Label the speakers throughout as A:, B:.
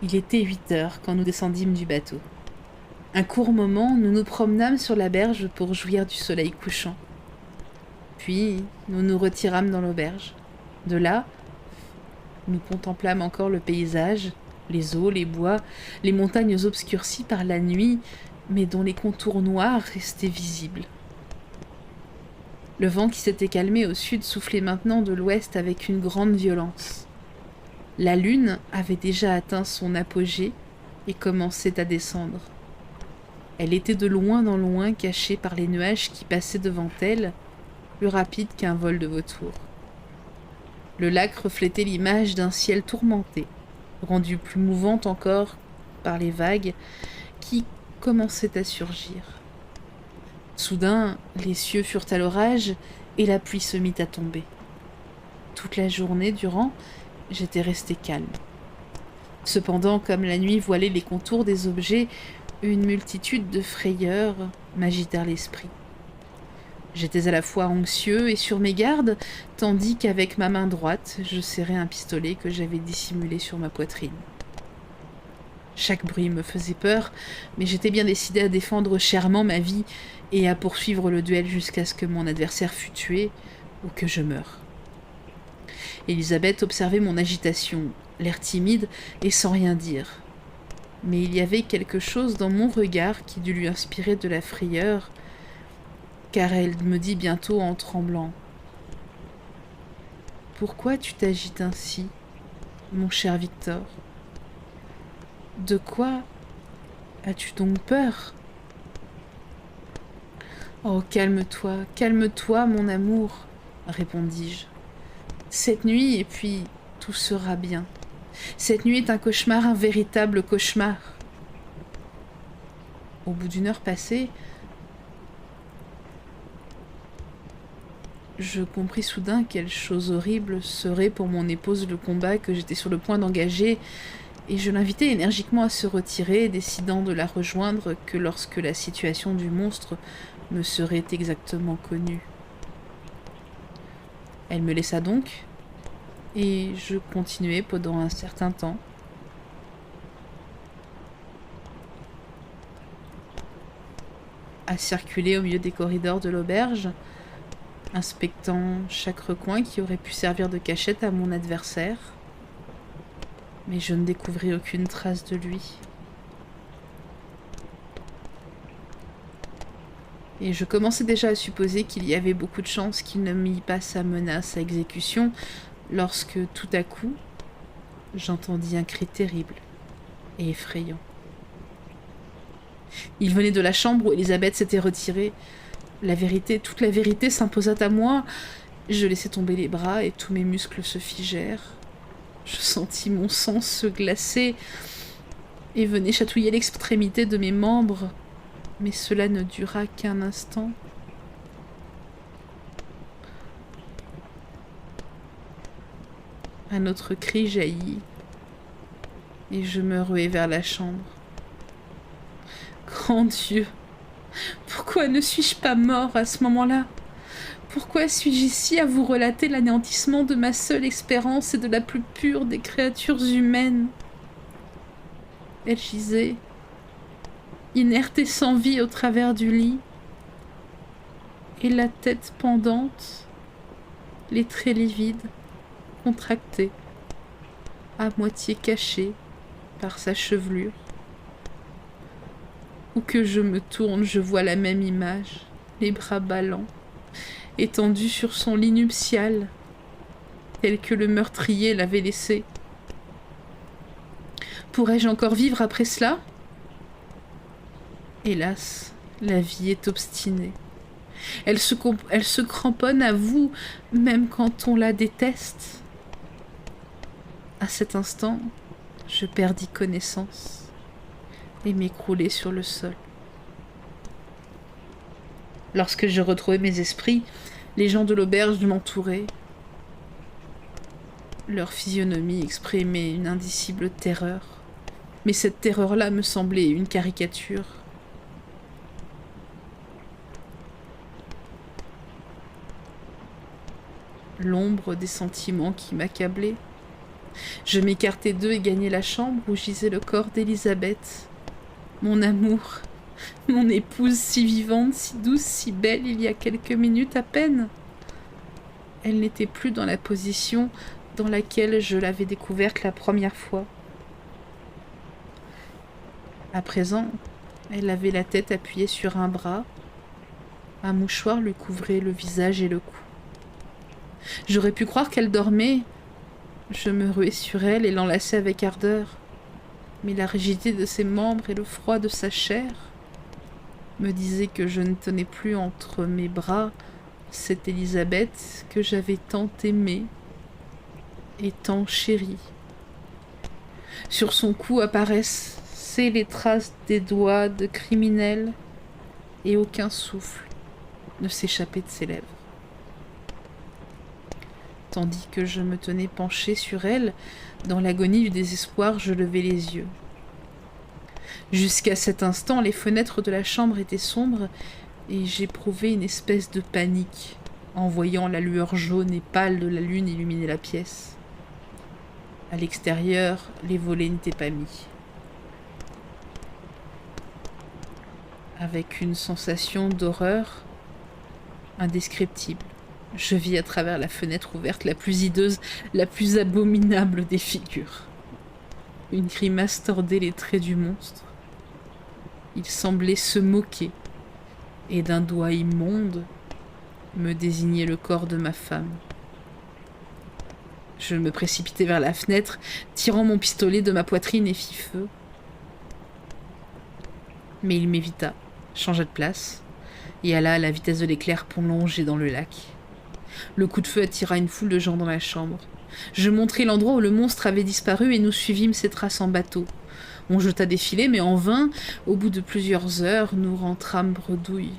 A: Il était 8 heures quand nous descendîmes du bateau. Un court moment, nous nous promenâmes sur la berge pour jouir du soleil couchant. Puis, nous nous retirâmes dans l'auberge. De là, nous contemplâmes encore le paysage, les eaux, les bois, les montagnes obscurcies par la nuit, mais dont les contours noirs restaient visibles. Le vent qui s'était calmé au sud soufflait maintenant de l'ouest avec une grande violence. La lune avait déjà atteint son apogée et commençait à descendre. Elle était de loin en loin cachée par les nuages qui passaient devant elle, plus rapide qu'un vol de vautour. Le lac reflétait l'image d'un ciel tourmenté, rendu plus mouvante encore par les vagues qui commençaient à surgir. Soudain, les cieux furent à l'orage et la pluie se mit à tomber. Toute la journée durant, j'étais restée calme. Cependant, comme la nuit voilait les contours des objets, une multitude de frayeurs m'agitèrent l'esprit. J'étais à la fois anxieux et sur mes gardes, tandis qu'avec ma main droite, je serrais un pistolet que j'avais dissimulé sur ma poitrine. Chaque bruit me faisait peur, mais j'étais bien décidé à défendre chèrement ma vie et à poursuivre le duel jusqu'à ce que mon adversaire fût tué ou que je meure. Elisabeth observait mon agitation, l'air timide et sans rien dire. Mais il y avait quelque chose dans mon regard qui dut lui inspirer de la frayeur, car elle me dit bientôt en tremblant : « Pourquoi tu t'agites ainsi, mon cher Victor ? De quoi as-tu donc peur ? Oh, calme-toi, mon amour, répondis-je. Cette nuit, et puis tout sera bien. Cette nuit est un cauchemar, un véritable cauchemar. Au bout d'une heure passée, je compris soudain quelle chose horrible serait pour mon épouse le combat que j'étais sur le point d'engager, et je l'invitai énergiquement à se retirer, décidant de la rejoindre que lorsque la situation du monstre me serait exactement connue. Elle me laissa donc, et je continuai pendant un certain temps. À circuler au milieu des corridors de l'auberge, inspectant chaque recoin qui aurait pu servir de cachette à mon adversaire. Mais je ne découvris aucune trace de lui. Et je commençais déjà à supposer qu'il y avait beaucoup de chances qu'il ne mit pas sa menace à exécution, lorsque tout à coup, j'entendis un cri terrible et effrayant. Il venait de la chambre où Elisabeth s'était retirée. La vérité, toute la vérité s'imposa à moi. Je laissai tomber les bras et tous mes muscles se figèrent. Je sentis mon sang se glacer et venait chatouiller l'extrémité de mes membres, mais cela ne dura qu'un instant. Un autre cri jaillit et je me ruai vers la chambre. Grand Dieu, pourquoi ne suis-je pas mort à ce moment-là ? Pourquoi suis-je ici à vous relater l'anéantissement de ma seule espérance et de la plus pure des créatures humaines ? Elle gisait, inerte et sans vie au travers du lit, et la tête pendante, les traits livides, contractés, à moitié cachés par sa chevelure. Où que je me tourne, je vois la même image, les bras ballants, étendus sur son lit nuptial, tel que le meurtrier l'avait laissé. Pourrais-je encore vivre après cela ? Hélas, la vie est obstinée. Elle se cramponne à vous, même quand on la déteste. À cet instant, je perdis connaissance et m'écroulai sur le sol. Lorsque je retrouvai mes esprits, les gens de l'auberge m'entouraient. Leur physionomie exprimait une indicible terreur, mais cette terreur-là me semblait une caricature. L'ombre des sentiments qui m'accablaient Je m'écartai d'eux et gagnai la chambre où gisait le corps d'Elisabeth. Mon amour, mon épouse si vivante, si douce, si belle il y a quelques minutes à peine. Elle n'était plus dans la position dans laquelle je l'avais découverte la première fois. À présent, elle avait la tête appuyée sur un bras. Un mouchoir lui couvrait le visage et le cou. J'aurais pu croire qu'elle dormait. Je me ruai sur elle et l'enlaçai avec ardeur. Mais la rigidité de ses membres et le froid de sa chair me disaient que je ne tenais plus entre mes bras cette Élisabeth que j'avais tant aimée et tant chérie. Sur son cou apparaissaient les traces des doigts de criminel et aucun souffle ne s'échappait de ses lèvres. Tandis que je me tenais penché sur elle, dans l'agonie du désespoir, je levai les yeux. Jusqu'à cet instant, les fenêtres de la chambre étaient sombres et j'éprouvais une espèce de panique en voyant la lueur jaune et pâle de la lune illuminer la pièce. À l'extérieur, les volets n'étaient pas mis. Avec une sensation d'horreur indescriptible, je vis à travers la fenêtre ouverte la plus hideuse, la plus abominable des figures. Une grimace tordait les traits du monstre. Il semblait se moquer, et d'un doigt immonde me désignait le corps de ma femme. Je me précipitai vers la fenêtre, tirant mon pistolet de ma poitrine et fis feu. Mais il m'évita, changea de place, et alla à la vitesse de l'éclair plonger dans le lac. Le coup de feu attira une foule de gens dans la chambre. Je montrai l'endroit où le monstre avait disparu et nous suivîmes ses traces en bateau. On jeta des filets, mais en vain. Au bout de plusieurs heures, nous rentrâmes bredouilles.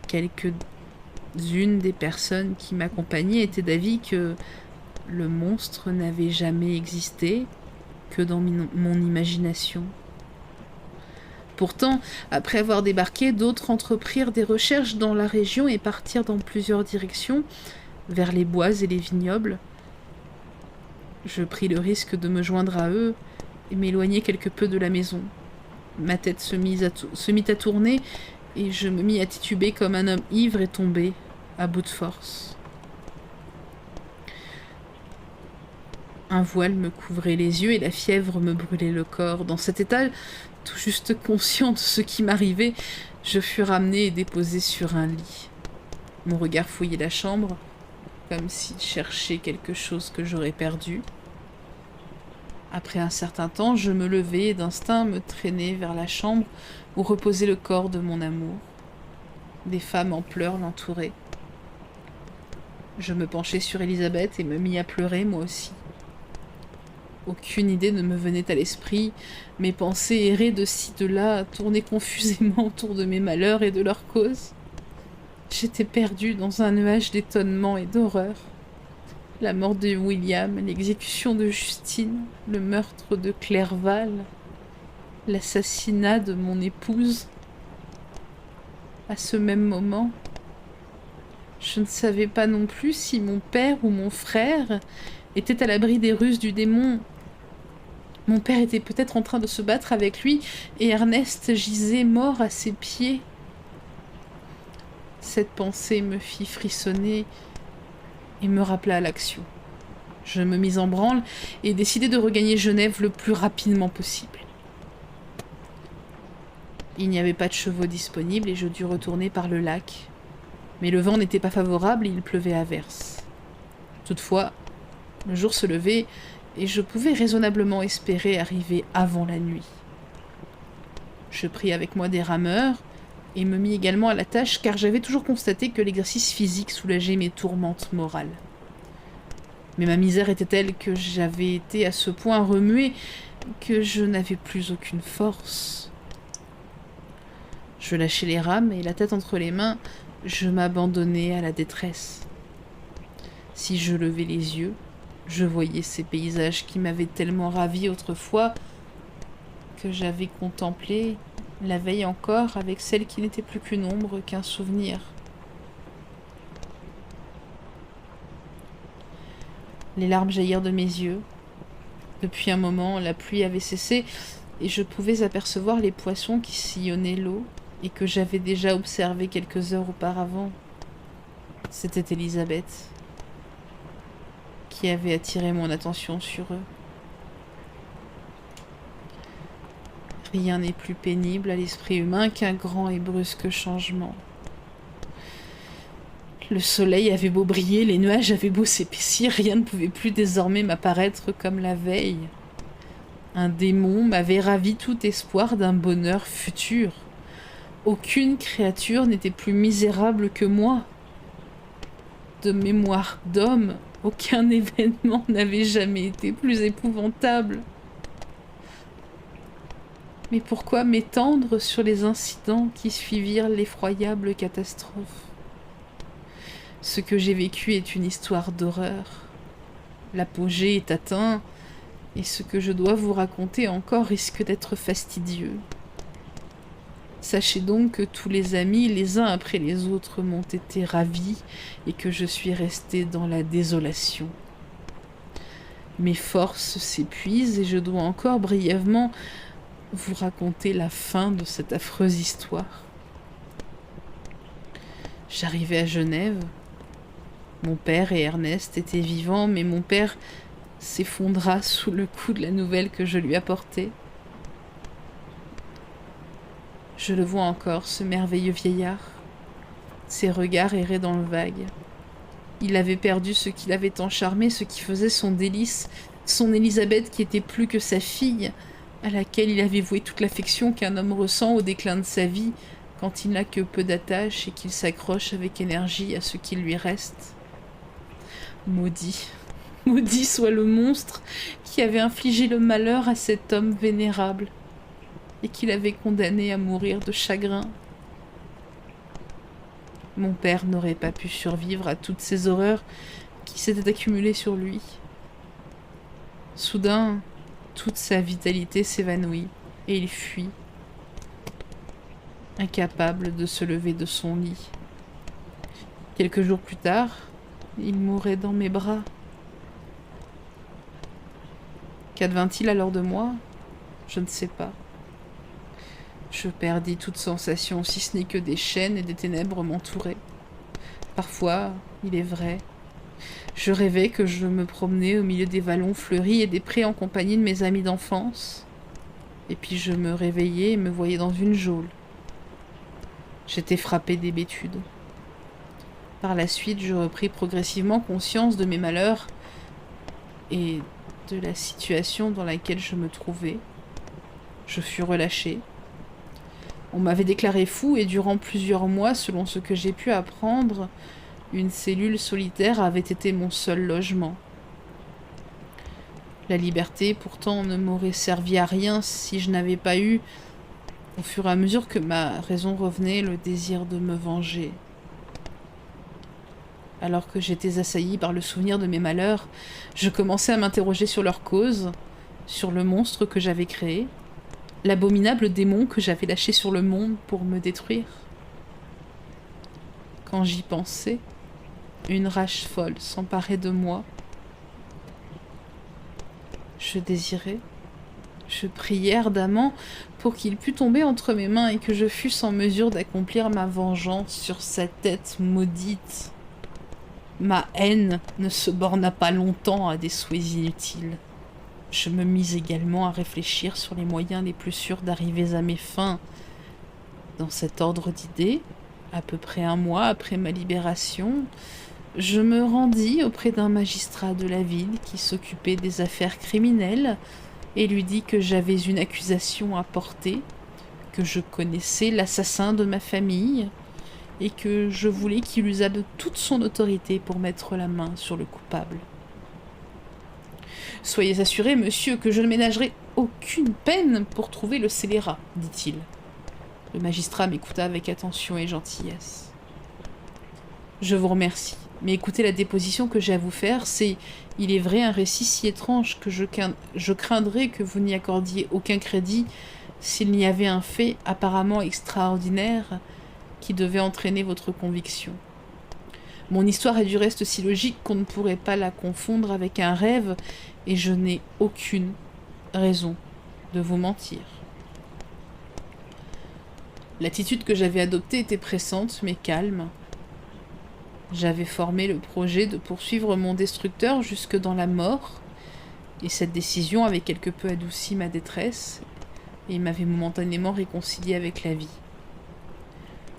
A: Quelques-unes des personnes qui m'accompagnaient étaient d'avis que le monstre n'avait jamais existé que dans mon imagination. Pourtant, après avoir débarqué, d'autres entreprirent des recherches dans la région et partirent dans plusieurs directions, vers les bois et les vignobles. Je pris le risque de me joindre à eux et m'éloigner quelque peu de la maison. Ma tête se mit à tourner et je me mis à tituber comme un homme ivre et tombé, à bout de force. Un voile me couvrait les yeux et la fièvre me brûlait le corps. Dans cet état, tout juste conscient de ce qui m'arrivait, je fus ramené et déposé sur un lit. Mon regard fouillait la chambre, comme s'il cherchait quelque chose que j'aurais perdu. Après un certain temps, je me levai et d'instinct me traînai vers la chambre où reposait le corps de mon amour. Des femmes en pleurs l'entouraient. Je me penchai sur Élisabeth et me mis à pleurer moi aussi. Aucune idée ne me venait à l'esprit. Mes pensées erraient de ci de là, tournaient confusément autour de mes malheurs et de leurs causes. J'étais perdue dans un nuage d'étonnement et d'horreur. La mort de William, l'exécution de Justine, le meurtre de Clerval, l'assassinat de mon épouse. À ce même moment, je ne savais pas non plus si mon père ou mon frère était à l'abri des ruses du démon. Mon père était peut-être en train de se battre avec lui et Ernest gisait mort à ses pieds. Cette pensée me fit frissonner et me rappela à l'action. Je me mis en branle et décidai de regagner Genève le plus rapidement possible. Il n'y avait pas de chevaux disponibles et je dus retourner par le lac. Mais le vent n'était pas favorable et il pleuvait à verse. Toutefois, le jour se levait et je pouvais raisonnablement espérer arriver avant la nuit. Je pris avec moi des rameurs et me mis également à la tâche car j'avais toujours constaté que l'exercice physique soulageait mes tourmentes morales. Mais ma misère était telle que j'avais été à ce point remuée que je n'avais plus aucune force. Je lâchai les rames et la tête entre les mains, je m'abandonnai à la détresse. Si je levais les yeux, je voyais ces paysages qui m'avaient tellement ravi autrefois que j'avais contemplé la veille encore avec celle qui n'était plus qu'une ombre, qu'un souvenir. Les larmes jaillirent de mes yeux. Depuis un moment, la pluie avait cessé et je pouvais apercevoir les poissons qui sillonnaient l'eau et que j'avais déjà observés quelques heures auparavant. C'était Elisabeth qui avait attiré mon attention sur eux. Rien n'est plus pénible à l'esprit humain qu'un grand et brusque changement. Le soleil avait beau briller, les nuages avaient beau s'épaissir, rien ne pouvait plus désormais m'apparaître comme la veille. Un démon m'avait ravi tout espoir d'un bonheur futur. Aucune créature n'était plus misérable que moi. De mémoire d'homme, aucun événement n'avait jamais été plus épouvantable. Mais pourquoi m'étendre sur les incidents qui suivirent l'effroyable catastrophe? Ce que j'ai vécu est une histoire d'horreur. L'apogée est atteint, et ce que je dois vous raconter encore risque d'être fastidieux. Sachez donc que tous les amis, les uns après les autres, m'ont été ravis, et que je suis restée dans la désolation. Mes forces s'épuisent, et je dois encore brièvement vous raconter la fin de cette affreuse histoire. J'arrivai à Genève. Mon père et Ernest étaient vivants, mais mon père s'effondra sous le coup de la nouvelle que je lui apportais. Je le vois encore, ce merveilleux vieillard. Ses regards erraient dans le vague. Il avait perdu ce qui l'avait tant charmé, ce qui faisait son délice, son Élisabeth qui était plus que sa fille, à laquelle il avait voué toute l'affection qu'un homme ressent au déclin de sa vie, quand il n'a que peu d'attache et qu'il s'accroche avec énergie à ce qui lui reste. Maudit, maudit soit le monstre qui avait infligé le malheur à cet homme vénérable et qui l'avait condamné à mourir de chagrin. Mon père n'aurait pas pu survivre à toutes ces horreurs qui s'étaient accumulées sur lui. Soudain, toute sa vitalité s'évanouit et il fuit, incapable de se lever de son lit. Quelques jours plus tard, il mourait dans mes bras. Qu'advint-il alors de moi? Je ne sais pas. Je perdis toute sensation, si ce n'est que des chaînes et des ténèbres m'entouraient. Parfois, il est vrai, je rêvais que je me promenais au milieu des vallons fleuris et des prés en compagnie de mes amis d'enfance. Et puis je me réveillais et me voyais dans une geôle. J'étais frappée d'hébétude. Par la suite, je repris progressivement conscience de mes malheurs et de la situation dans laquelle je me trouvais. Je fus relâchée. On m'avait déclaré fou et durant plusieurs mois, selon ce que j'ai pu apprendre, une cellule solitaire avait été mon seul logement. La liberté, pourtant, ne m'aurait servi à rien si je n'avais pas eu, au fur et à mesure que ma raison revenait, le désir de me venger. Alors que j'étais assaillie par le souvenir de mes malheurs, je commençais à m'interroger sur leur cause, sur le monstre que j'avais créé, l'abominable démon que j'avais lâché sur le monde pour me détruire. Quand j'y pensais, une rage folle s'emparait de moi. Je désirais, je priais ardemment pour qu'il pût tomber entre mes mains et que je fusse en mesure d'accomplir ma vengeance sur sa tête maudite. Ma haine ne se borna pas longtemps à des souhaits inutiles. Je me mis également à réfléchir sur les moyens les plus sûrs d'arriver à mes fins. Dans cet ordre d'idées, à peu près un mois après ma libération, je me rendis auprès d'un magistrat de la ville qui s'occupait des affaires criminelles et lui dis que j'avais une accusation à porter, que je connaissais l'assassin de ma famille et que je voulais qu'il usât de toute son autorité pour mettre la main sur le coupable. « Soyez assuré, monsieur, que je ne ménagerai aucune peine pour trouver le scélérat, dit-il. Le magistrat m'écouta avec attention et gentillesse. « Je vous remercie, mais écoutez la déposition que j'ai à vous faire, c'est, il est vrai, un récit si étrange que je craindrais que vous n'y accordiez aucun crédit s'il n'y avait un fait apparemment extraordinaire qui devait entraîner votre conviction. Mon histoire est du reste si logique qu'on ne pourrait pas la confondre avec un rêve, et je n'ai aucune raison de vous mentir. L'attitude que j'avais adoptée était pressante, mais calme. J'avais formé le projet de poursuivre mon destructeur jusque dans la mort, et cette décision avait quelque peu adouci ma détresse, et m'avait momentanément réconcilié avec la vie.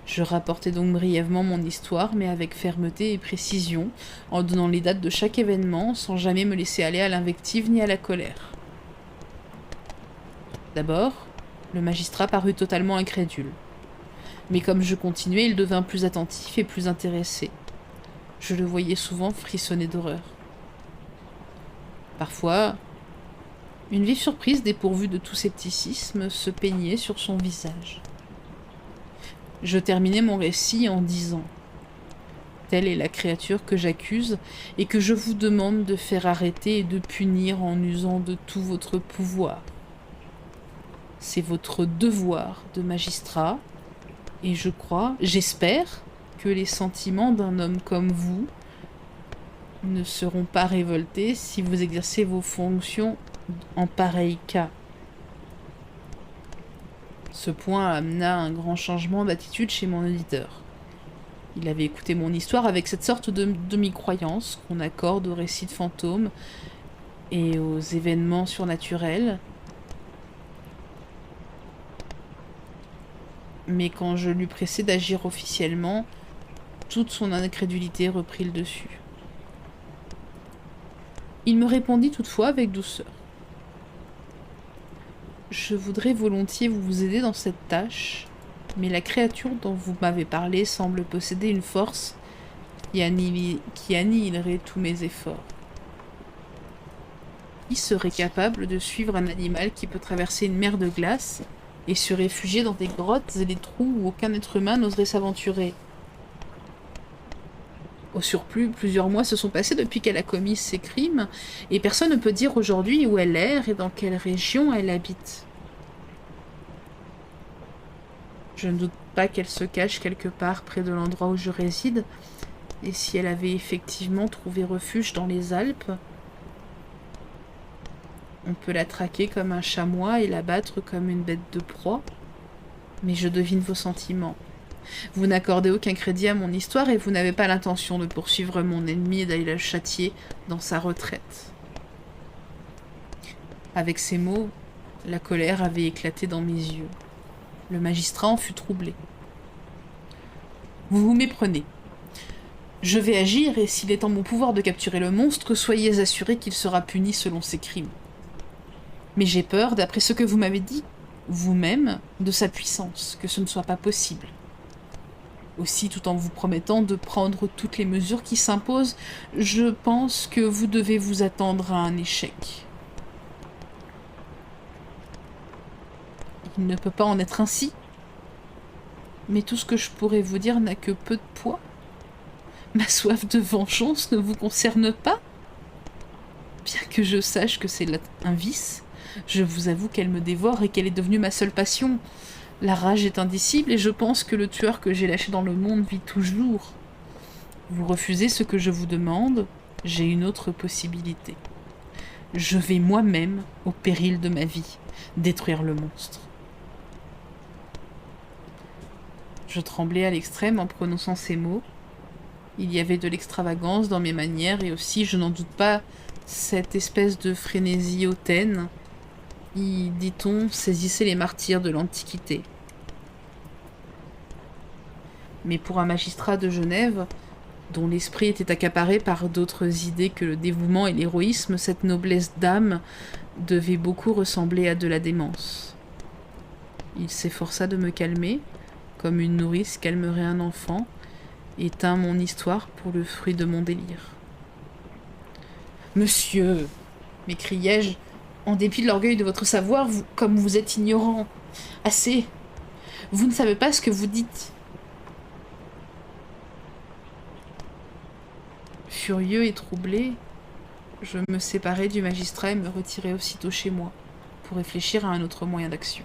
A: Je rapportais donc brièvement mon histoire, mais avec fermeté et précision, en donnant les dates de chaque événement, sans jamais me laisser aller à l'invective ni à la colère. D'abord, le magistrat parut totalement incrédule. Mais comme je continuais, il devint plus attentif et plus intéressé. Je le voyais souvent frissonner d'horreur. Parfois, une vive surprise dépourvue de tout scepticisme se peignait sur son visage. Je terminai mon récit en disant « Telle est la créature que j'accuse et que je vous demande de faire arrêter et de punir en usant de tout votre pouvoir. C'est votre devoir de magistrat, et je crois, j'espère, que les sentiments d'un homme comme vous ne seront pas révoltés si vous exercez vos fonctions en pareil cas. » Ce point amena un grand changement d'attitude chez mon auditeur. Il avait écouté mon histoire avec cette sorte de demi-croyance qu'on accorde aux récits de fantômes et aux événements surnaturels. Mais quand je l'eus pressé d'agir officiellement, toute son incrédulité reprit le dessus. Il me répondit toutefois avec douceur. « Je voudrais volontiers vous aider dans cette tâche, mais la créature dont vous m'avez parlé semble posséder une force qui annihilerait tous mes efforts. Qui serait capable de suivre un animal qui peut traverser une mer de glace et se réfugier dans des grottes et des trous où aucun être humain n'oserait s'aventurer? Au surplus, plusieurs mois se sont passés depuis qu'elle a commis ces crimes, et personne ne peut dire aujourd'hui où elle erre et dans quelle région elle habite. Je ne doute pas qu'elle se cache quelque part près de l'endroit où je réside, et si elle avait effectivement trouvé refuge dans les Alpes, on peut la traquer comme un chamois et l'abattre comme une bête de proie. Mais je devine vos sentiments. Vous n'accordez aucun crédit à mon histoire et vous n'avez pas l'intention de poursuivre mon ennemi et d'aller le châtier dans sa retraite. » Avec ces mots, la colère avait éclaté dans mes yeux. Le magistrat en fut troublé. « Vous vous méprenez. Je vais agir et s'il est en mon pouvoir de capturer le monstre, soyez assurés qu'il sera puni selon ses crimes. Mais j'ai peur, d'après ce que vous m'avez dit, vous-même, de sa puissance, que ce ne soit pas possible. Aussi, tout en vous promettant de prendre toutes les mesures qui s'imposent, je pense que vous devez vous attendre à un échec. Il ne peut pas en être ainsi. Mais tout ce que je pourrais vous dire n'a que peu de poids. Ma soif de vengeance ne vous concerne pas. Bien que je sache que c'est un vice, je vous avoue qu'elle me dévore et qu'elle est devenue ma seule passion. La rage est indicible et je pense que le tueur que j'ai lâché dans le monde vit toujours. Vous refusez ce que je vous demande, j'ai une autre possibilité. Je vais moi-même, au péril de ma vie, détruire le monstre. » Je tremblais à l'extrême en prononçant ces mots. Il y avait de l'extravagance dans mes manières et aussi, je n'en doute pas, cette espèce de frénésie hautaine qui, dit-on, saisissait les martyrs de l'Antiquité. Mais pour un magistrat de Genève, dont l'esprit était accaparé par d'autres idées que le dévouement et l'héroïsme, cette noblesse d'âme devait beaucoup ressembler à de la démence. Il s'efforça de me calmer, comme une nourrice calmerait un enfant, et tint mon histoire pour le fruit de mon délire. « Monsieur !» m'écriai-je, en dépit de l'orgueil de votre savoir, comme vous êtes ignorant. Assez. Vous ne savez pas ce que vous dites. Furieux et troublé, je me séparai du magistrat et me retirai aussitôt chez moi, pour réfléchir à un autre moyen d'action.